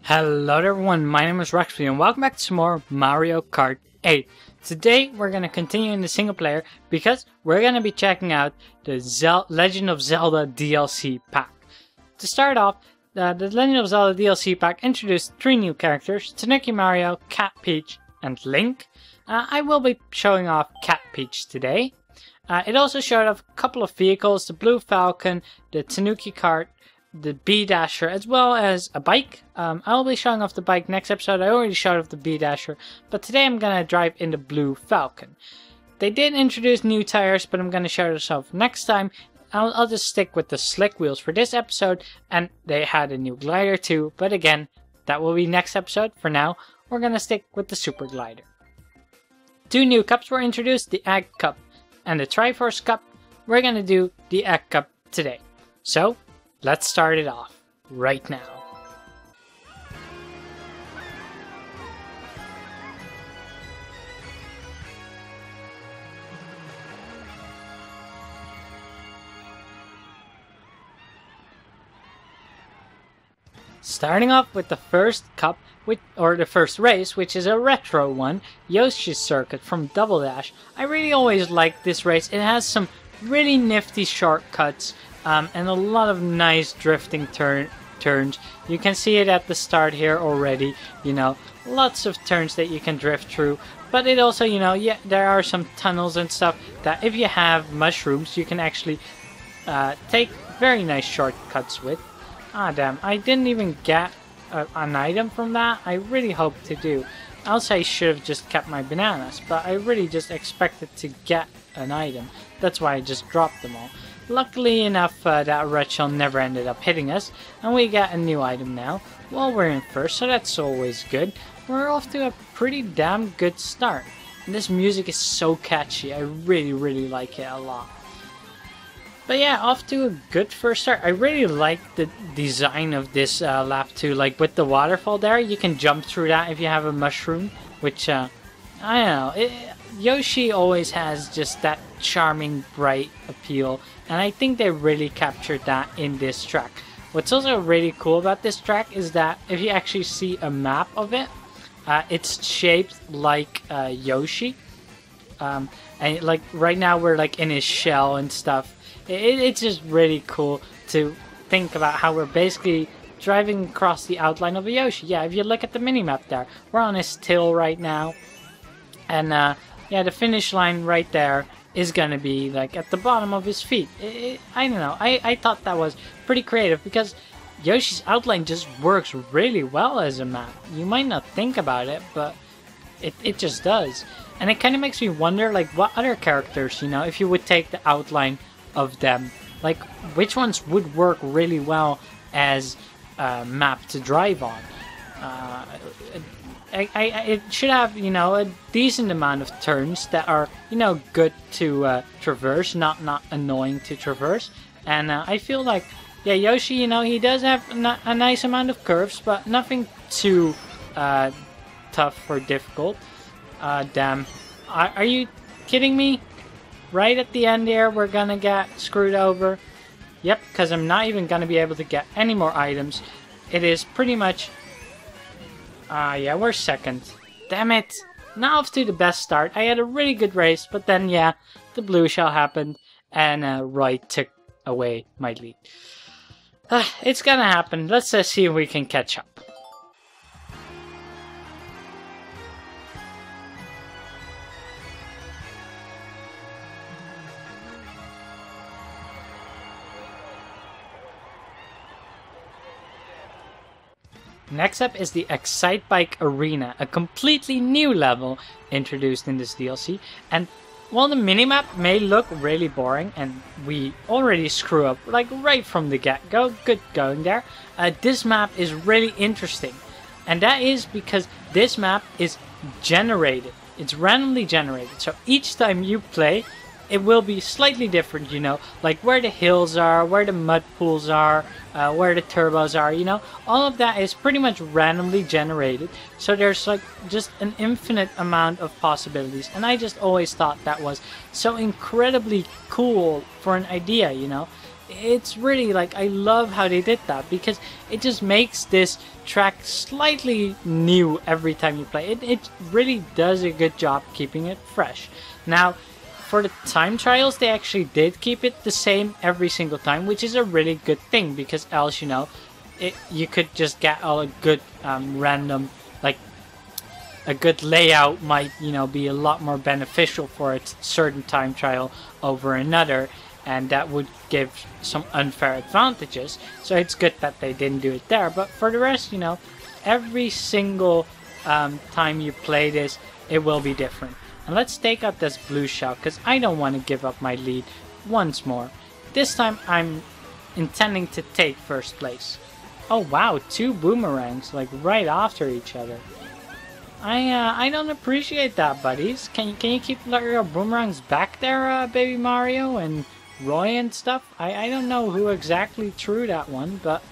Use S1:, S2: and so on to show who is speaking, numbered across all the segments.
S1: Hello everyone, my name is Raxby and welcome back to some more Mario Kart 8. Today we're going to continue in the single player because we're going to be checking out the Legend of Zelda DLC pack. To start off, the Legend of Zelda DLC pack introduced 3 new characters: Tanuki Mario, Cat Peach, and Link. I will be showing off Cat Peach today. It also showed off a couple of vehicles: the Blue Falcon, the Tanuki Cart, the B-Dasher, as well as a bike. I'll be showing off the bike next episode. I already showed off the B-Dasher, but today I'm going to drive in the Blue Falcon. They did introduce new tires, but I'm going to show this off next time. I'll just stick with the slick wheels for this episode, and they had a new glider too, but again, that will be next episode. For now, we're going to stick with the Super Glider. 2 new cups were introduced, the Egg Cup and the Triforce Cup. We're going to do the Egg Cup today. So, let's start it off right now. Starting off with the first cup, or the first race, which is a retro one, Yoshi Circuit from Double Dash. I really always like this race. It has some really nifty shortcuts and a lot of nice drifting turns. You can see it at the start here already, you know, lots of turns that you can drift through. But it also, you know, yeah, there are some tunnels and stuff that if you have mushrooms, you can actually take very nice shortcuts with. Ah, damn, I didn't even get an item from that. I really hoped to do. Else I should have just kept my bananas, but I really just expected to get an item. That's why I just dropped them all. Luckily enough, that red shell never ended up hitting us, and we got a new item now. Well, we're in first, so that's always good. We're off to a pretty damn good start. And this music is so catchy. I really like it a lot. But yeah, off to a good first start. I really like the design of this lap too. Like with the waterfall there, you can jump through that if you have a mushroom. Which, I don't know. Yoshi always has just that charming, bright appeal. And I think they really captured that in this track. What's also really cool about this track is that if you actually see a map of it, it's shaped like Yoshi. And like right now we're like in his shell and stuff. It's just really cool to think about how we're basically driving across the outline of a Yoshi. Yeah, if you look at the minimap there, we're on his tail right now. And yeah, the finish line right there is gonna be like at the bottom of his feet. I don't know, I thought that was pretty creative because Yoshi's outline just works really well as a map. You might not think about it, but it just does. And it kind of makes me wonder, like, what other characters, you know, if you would take the outline of them, like which ones would work really well as a map to drive on. It should have, you know, a decent amount of turns that are, you know, good to traverse, not annoying to traverse. And I feel like, yeah, Yoshi, you know, he does have a nice amount of curves, but nothing too tough or difficult. Damn, are you kidding me? Right at the end here, we're gonna get screwed over. Yep, because I'm not even gonna be able to get any more items. It is pretty much... yeah, we're second. Damn it! Not off to the best start. I had a really good race, but then, yeah, the blue shell happened, and Roy took away my lead. It's gonna happen. Let's see if we can catch up. Next up is the Excitebike Arena, a completely new level introduced in this DLC. And while the minimap may look really boring, and we already screw up like right from the get-go, good going there, this map is really interesting. And that is because this map is generated. It's randomly generated. So each time you play, it will be slightly different, you know, like where the hills are, where the mud pools are, where the turbos are, you know, all of that is pretty much randomly generated. So there's like just an infinite amount of possibilities, and I just always thought that was so incredibly cool for an idea, you know. it's really like, I love how they did that, because it just makes this track slightly new every time you play it. It really does a good job keeping it fresh. Now, for the time trials, they actually did keep it the same every single time, which is a really good thing, because else, you know, you could just get all a good random, like a good layout might, you know, be a lot more beneficial for a certain time trial over another, and that would give some unfair advantages. So it's good that they didn't do it there. But for the rest, you know, every single time you play this, it will be different. And let's take out this blue shell, because I don't want to give up my lead once more. This time I'm intending to take first place. Oh wow, 2 boomerangs, like right after each other. I don't appreciate that, buddies. Can you keep your boomerangs back there, Baby Mario and Roy and stuff? I don't know who exactly threw that one, but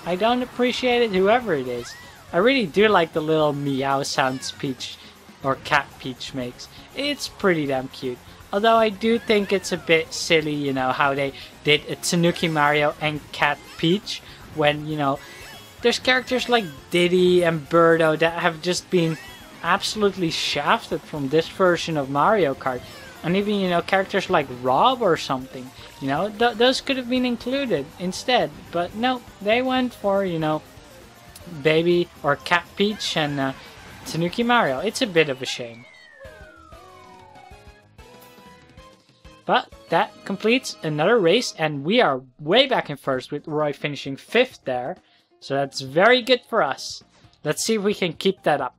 S1: I don't appreciate it, whoever it is. I really do like the little meow sounds Peach, or Cat Peach, makes. It's pretty damn cute. Although I do think it's a bit silly, you know, how they did a Tanuki Mario and Cat Peach, when, you know, there's characters like Diddy and Birdo that have just been absolutely shafted from this version of Mario Kart. And even, you know, characters like Rob or something, you know, those could have been included instead. But no, they went for, you know, Baby or Cat Peach and Tanuki Mario. It's a bit of a shame. But that completes another race, and we are way back in first, with Roy finishing 5th there. So that's very good for us. Let's see if we can keep that up.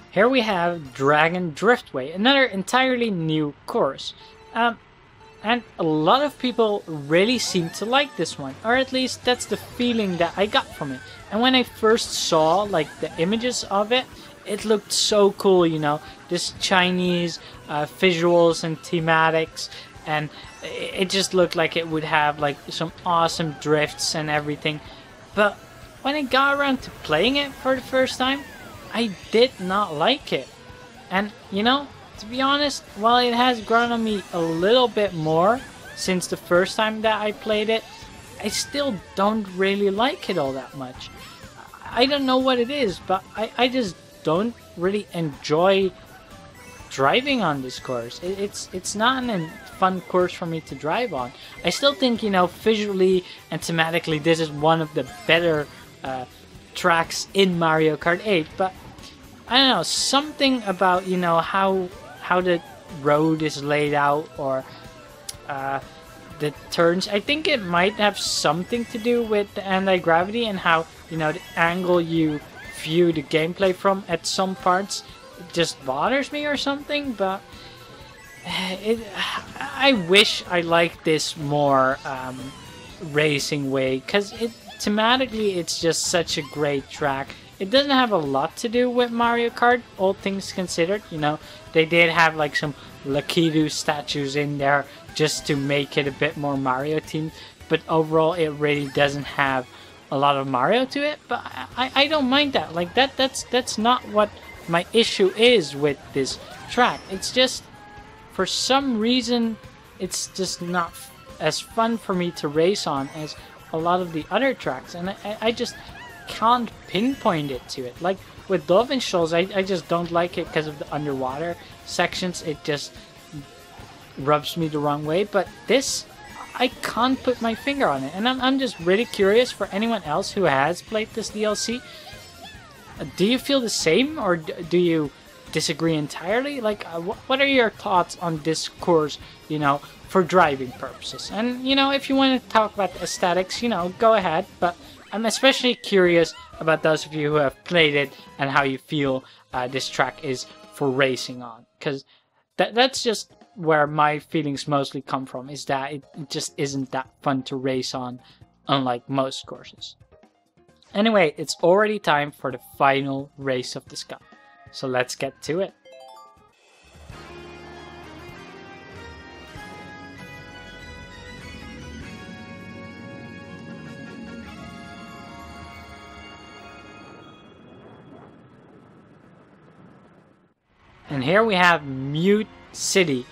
S1: Here we have Dragon Driftway, another entirely new course. And a lot of people really seem to like this one, or at least that's the feeling that I got from it. And when I first saw like the images of it, it looked so cool, you know, this Chinese visuals and thematics, and it just looked like it would have like some awesome drifts and everything. But when I got around to playing it for the first time, I did not like it. And, you know, to be honest, while it has grown on me a little bit more since the first time that I played it, I still don't really like it all that much. I don't know what it is, but I just don't really enjoy driving on this course. It's not a fun course for me to drive on. I still think, you know, visually and thematically this is one of the better tracks in Mario Kart 8, but I don't know, something about, you know, how the road is laid out, or the turns. I think it might have something to do with the anti-gravity and how, you know, the angle you view the gameplay from at some parts, it just bothers me or something. But I wish I liked this more racing way, because thematically it's just such a great track. It doesn't have a lot to do with Mario Kart, all things considered. You know, they did have like some Lakitu statues in there just to make it a bit more Mario themed, but overall it really doesn't have a lot of Mario to it. But I don't mind that. Like that's not what my issue is with this track. It's just, for some reason, it's just not as fun for me to race on as a lot of the other tracks, and I just can't pinpoint it to it. Like with Dolphin Shoals, I just don't like it because of the underwater sections. It just rubs me the wrong way. But this, I can't put my finger on it, and I'm just really curious for anyone else who has played this DLC. Do you feel the same, or do you disagree entirely? Like, what are your thoughts on this course, you know, for driving purposes? And, you know, if you want to talk about the aesthetics, you know, go ahead. But I'm especially curious about those of you who have played it and how you feel this track is for racing on. Because that's just where my feelings mostly come from, is that it just isn't that fun to race on, unlike most courses. Anyway, it's already time for the final race of this cup. So let's get to it. And here we have Mute City,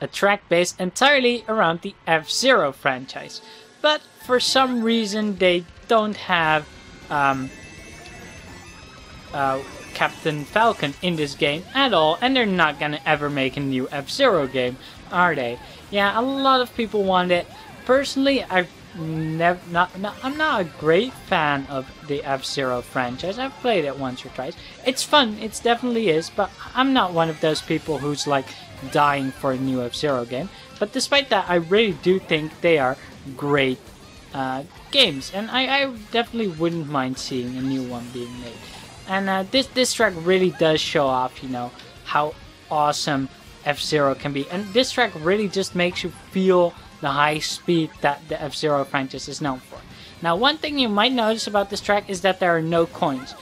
S1: a track based entirely around the F-Zero franchise. But for some reason they don't have Captain Falcon in this game at all, and they're not gonna ever make a new F-Zero game, are they? Yeah, a lot of people want it. Personally, I'm not a great fan of the F-Zero franchise. I've played it once or twice. It's fun, it definitely is, but I'm not one of those people who's like dying for a new F-Zero game. But despite that, I really do think they are great games, and I definitely wouldn't mind seeing a new one being made. And this track really does show off, you know, how awesome F-Zero can be. And this track really just makes you feel the high speed that the F-Zero franchise is known for. Now, one thing you might notice about this track is that there are no coins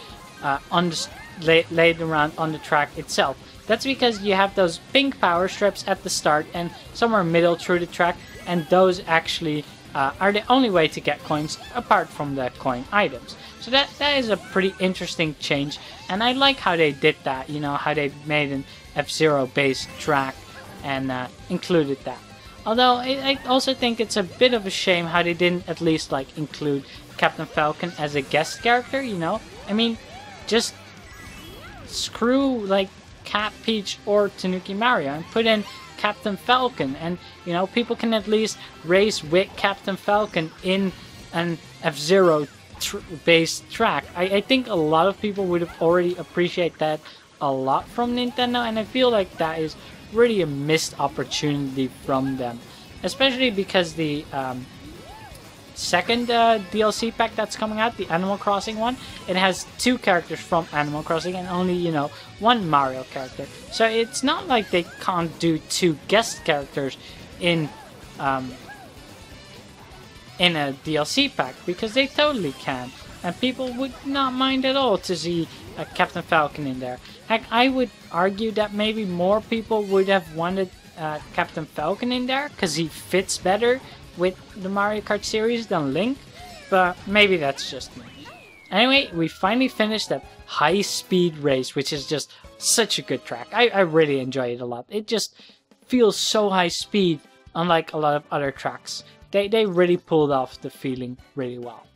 S1: laid around on the track itself. That's because you have those pink power strips at the start and somewhere middle through the track, and those actually are the only way to get coins apart from the coin items. So that is a pretty interesting change, and I like how they did that, you know, how they made an F-Zero based track and included that. Although I also think it's a bit of a shame how they didn't at least like include Captain Falcon as a guest character, you know? I mean, just screw like Cat, Peach or Tanuki Mario and put in Captain Falcon, and you know, people can at least race with Captain Falcon in an F-Zero based track. I think a lot of people would have already appreciated that a lot from Nintendo, and I feel like that is really a missed opportunity from them, especially because the second DLC pack that's coming out, the Animal Crossing one, it has 2 characters from Animal Crossing and only, you know, 1 Mario character. So it's not like they can't do 2 guest characters in a DLC pack, because they totally can, and people would not mind at all to see Captain Falcon in there. Heck, I would argue that maybe more people would have wanted Captain Falcon in there because he fits better with the Mario Kart series than Link, but maybe that's just me. Anyway, we finally finished that high speed race, which is just such a good track. I really enjoy it a lot. It just feels so high speed, unlike a lot of other tracks. They really pulled off the feeling really well.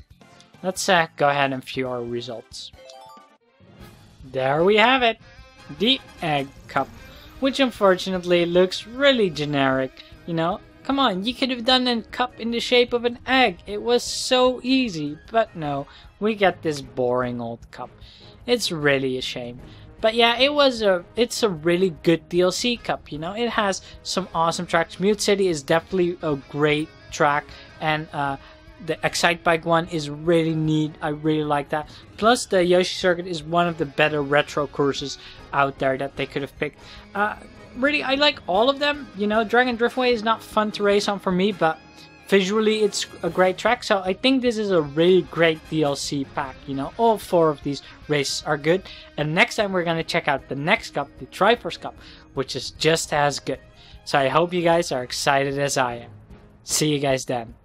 S1: Let's go ahead and view our results. There we have it, the Egg Cup, which unfortunately looks really generic. You know, come on, you could have done a cup in the shape of an egg. It was so easy, but no, we get this boring old cup. It's really a shame. But yeah, it's a really good DLC cup, you know. It has some awesome tracks. Mute City is definitely a great track, and the Excitebike one is really neat. I really like that. Plus, the Yoshi Circuit is one of the better retro courses out there that they could have picked. Really, I like all of them. You know, Dragon Driftway is not fun to race on for me, but visually it's a great track. So I think this is a really great DLC pack. You know, all 4 of these races are good. And next time we're going to check out the next cup, the Triforce Cup, which is just as good. So I hope you guys are excited as I am. See you guys then.